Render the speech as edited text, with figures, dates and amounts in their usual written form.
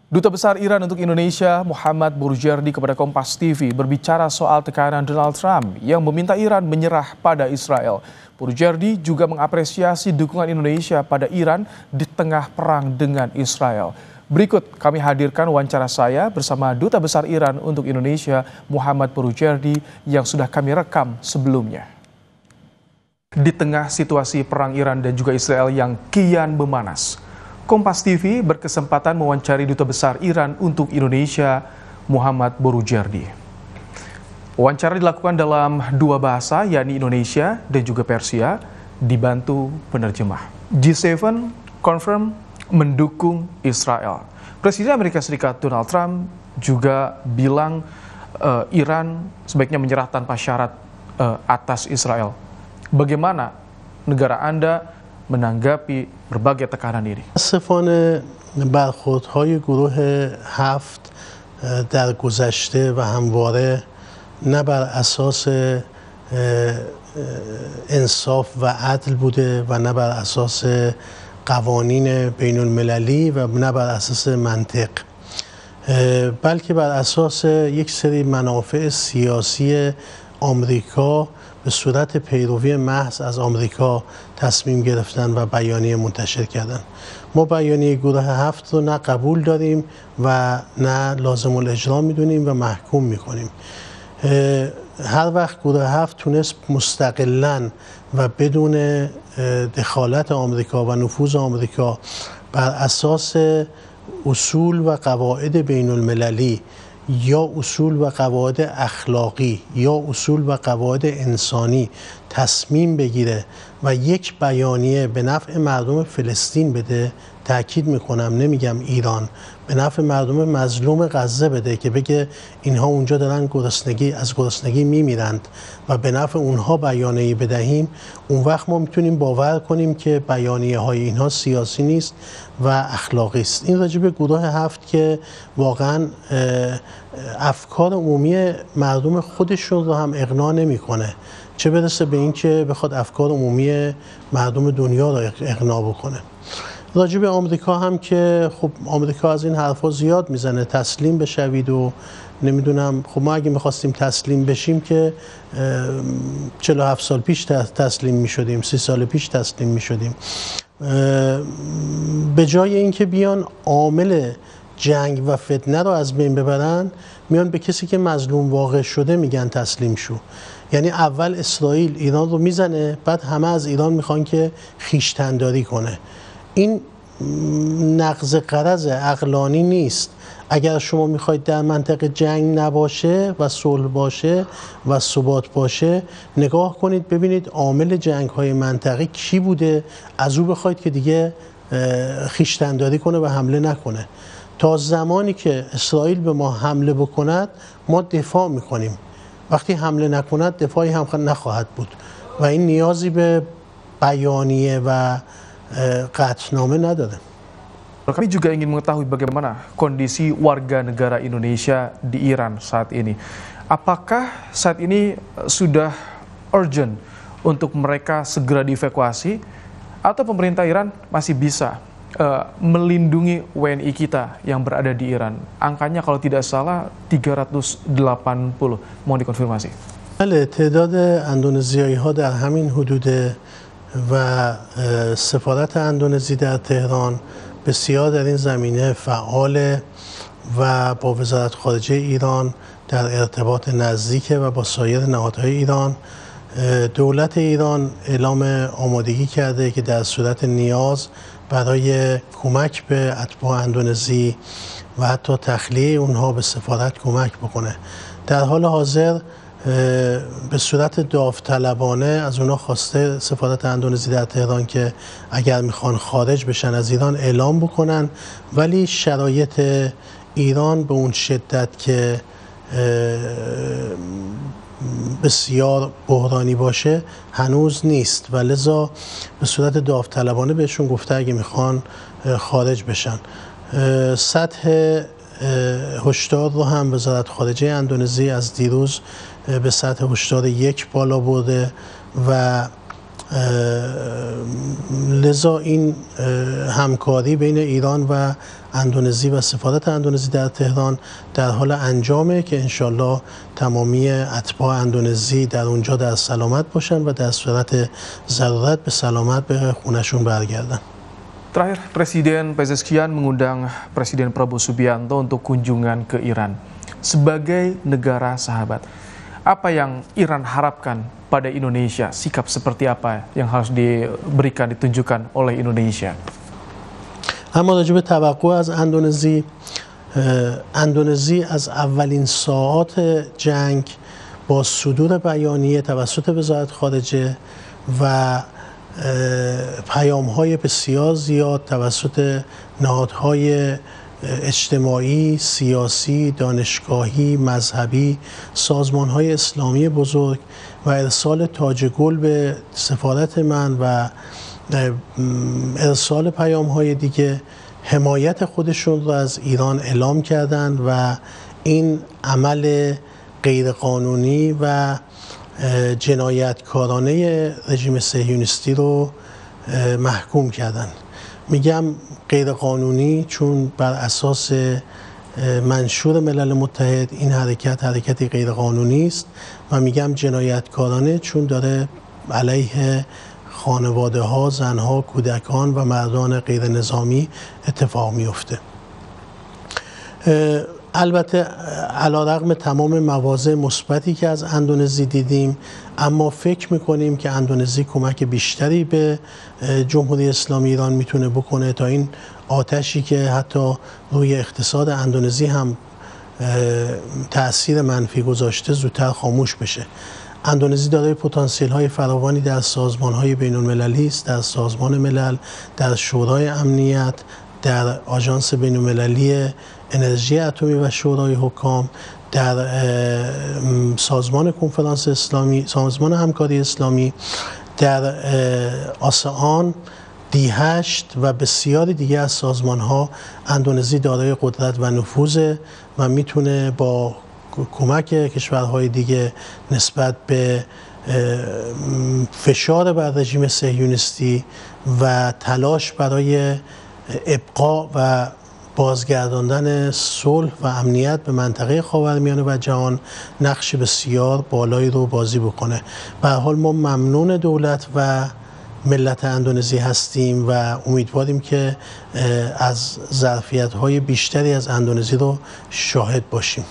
Duta Besar Iran untuk Indonesia, Muhammad Bourjerdi kepada Kompas TV berbicara soal tekanan Donald Trump yang meminta Iran menyerah pada Israel. Bourjerdi juga mengapresiasi dukungan Indonesia pada Iran di tengah perang dengan Israel. Berikut kami hadirkan wawancara saya bersama Duta Besar Iran untuk Indonesia, Muhammad Bourjerdi, yang sudah kami rekam sebelumnya. Di tengah situasi perang Iran dan juga Israel yang kian memanas, Kompas TV berkesempatan mewawancari Duta Besar Iran untuk Indonesia, Muhammad Bourjerdi. Wawancara dilakukan dalam dua bahasa, yakni Indonesia dan juga Persia, dibantu penerjemah. G7 confirm mendukung Israel. Presiden Amerika Serikat Donald Trump juga bilang Iran sebaiknya menyerah tanpa syarat atas Israel. Bagaimana negara Anda menanggapi berbagai tekanan ini? متاسفانه برخوردهای گروه 7 در گذشته و همواره نه بر اساس انصاف و عدل بوده و نه بر اساس قوانین بین المللی و نه بر اساس منطق، بلکه بر اساس یک سری منافع سیاسی آمریکا به صورت پیروی محض از آمریکا تصمیم گرفتن و بیانیه منتشر کردن. ما بیانیه گروه 7 رو نه قبول داریم و نه لازم الاجرا میدونیم و محکوم میکنیم. هر وقت گروه 7 تونست مستقلاً و بدون دخالت آمریکا و نفوذ آمریکا بر اساس اصول و قواعد بین المللی یا اصول و قواعد اخلاقی یا اصول و قواعد انسانی تصمیم بگیره و یک بیانیه به نفع مردم فلسطین بده، تأکید میکنم نمیگم ایران، به نفع مردم مظلوم غزه بده که بگه اینها اونجا دارن از گرسنگی میمیرند و به نفع اونها بیانیه بدهیم، اون وقت ما میتونیم باور کنیم که بیانیه های اینها سیاسی نیست و اخلاقی است. این راجع به گروه 7 که واقعا افکار عمومی مردم خودشون رو هم اقناع نمیکنه، چه برسه به این که بخواد افکار عمومی مردم دنیا رو اقناع بکنه. راجع به آمریکا هم که خب آمریکا از این حرفا زیاد میزنه، تسلیم بشوید و نمیدونم. خب ما اگه میخواستیم تسلیم بشیم که 47 سال پیش تسلیم میشدیم، 30 سال پیش تسلیم میشدیم. به جای اینکه بیان عامل جنگ و فتنه رو از بین ببرن، میان به کسی که مظلوم واقع شده میگن تسلیم شو. یعنی اول اسرائیل ایران رو میزنه، بعد همه از ایران میخوان که خویشتنداری کنه. این نقض غرض عقلانی نیست. اگر شما میخواید در منطقه جنگ نباشه و صلح باشه و ثبات باشه، نگاه کنید ببینید عامل جنگ های منطقه کی بوده، از او بخواید که دیگه خویشتنداری کنه و حمله نکنه. تا زمانی که اسرائیل به ما حمله بکند ما دفاع میکنیم، وقتی حمله نکند دفاعی هم نخواهد بود و این نیازی به بیانیه و قطعنامه نداره. Kami juga ingin mengetahui bagaimana kondisi warga negara Indonesia di Iran saat ini. Apakah saat ini sudah urgent untuk mereka segera dievakuasi atau pemerintah Iran masih bisa melindungi WNI kita yang berada di Iran? Angkanya kalau tidak salah 380. Mohon dikonfirmasi. بله، تعداد اندونزیایی ها در همین حدود و سفارت اندونزی در تهران بسیار در این زمینه فعال و با وزارت خارجه ایران در ارتباط نزدیک و با سایر نهادهای ایران. دولت ایران اعلام آمادگی کرده که در صورت نیاز برای کمک به اتباع اندونزی و حتی تخلیه اونها به سفارت کمک بکنه. در حال حاضر به صورت داوطلبانه از اونها خواسته سفارت اندونزی در تهران که اگر میخوان خارج بشن از ایران اعلام بکنن، ولی شرایط ایران به اون شدت که بسیار بحرانی باشه هنوز نیست و لذا به صورت داوطلبانه بهشون گفته اگه میخوان خارج بشن. سطح هشدار رو هم وزارت خارجه اندونزی از دیروز به سطح هشدار 1 بالا برده و لذا این همکاری بین ایران و اندونزی و سفارت اندونزی در تهران در حال انجامه که انشالله تمامی اتباع اندونزی در اونجا در سلامت باشن و در صورت ضرورت به سلامت به خونشون برگردن. Terakhir, Presiden Pezeshkian mengundang Presiden Prabowo Subianto untuk kunjungan ke Iran. Sebagai negara sahabat, apa yang Iran harapkan pada Indonesia? Sikap seperti apa yang harus diberikan, ditunjukkan oleh Indonesia? اما راجع به توقع از اندونزی از اولین ساعات جنگ با صدور بیانیه توسط وزارت خارجه و پیام‌های بسیار زیاد توسط نهادهای اجتماعی، سیاسی، دانشگاهی، مذهبی، سازمان‌های اسلامی بزرگ و ارسال تاج گل به سفارت من و ارسال پیام‌های دیگه حمایت خودشون رو از ایران اعلام کردند و این عمل غیرقانونی و جنایتکارانه رژیم صهیونیستی رو محکوم کردند. میگم غیرقانونی چون بر اساس منشور ملل متحد این حرکتی غیرقانونی است و میگم جنایتکارانه چون داره علیه خانواده ها، زنها، کودکان و مردان غیر نظامی اتفاق میفته. البته علیرغم تمام مواضع مثبتی که از اندونزی دیدیم، اما فکر میکنیم که اندونزی کمک بیشتری به جمهوری اسلامی ایران میتونه بکنه تا این آتشی که حتی روی اقتصاد اندونزی هم تأثیر منفی گذاشته زودتر خاموش بشه. اندونزی دارای پتانسیل های فراوانی در سازمان های بین المللی است، در سازمان ملل، در شورای امنیت، در آژانس بین المللی انرژی اتمی و شورای حکام، در سازمان کنفرانس اسلامی، سازمان همکاری اسلامی، در آسئان، D8 و بسیاری دیگه از سازمان ها اندونزی دارای قدرت و نفوذ و میتونه با کمک کشورهای دیگه نسبت به فشار بر رژیم صهیونیستی و تلاش برای ابقا و بازگرداندن صلح و امنیت به منطقه خاورمیانه و جهان نقش بسیار بالایی رو بازی بکنه. به هر حال ما ممنون دولت و ملت اندونزی هستیم و امیدواریم که از ظرفیت‌های بیشتری از اندونزی رو شاهد باشیم.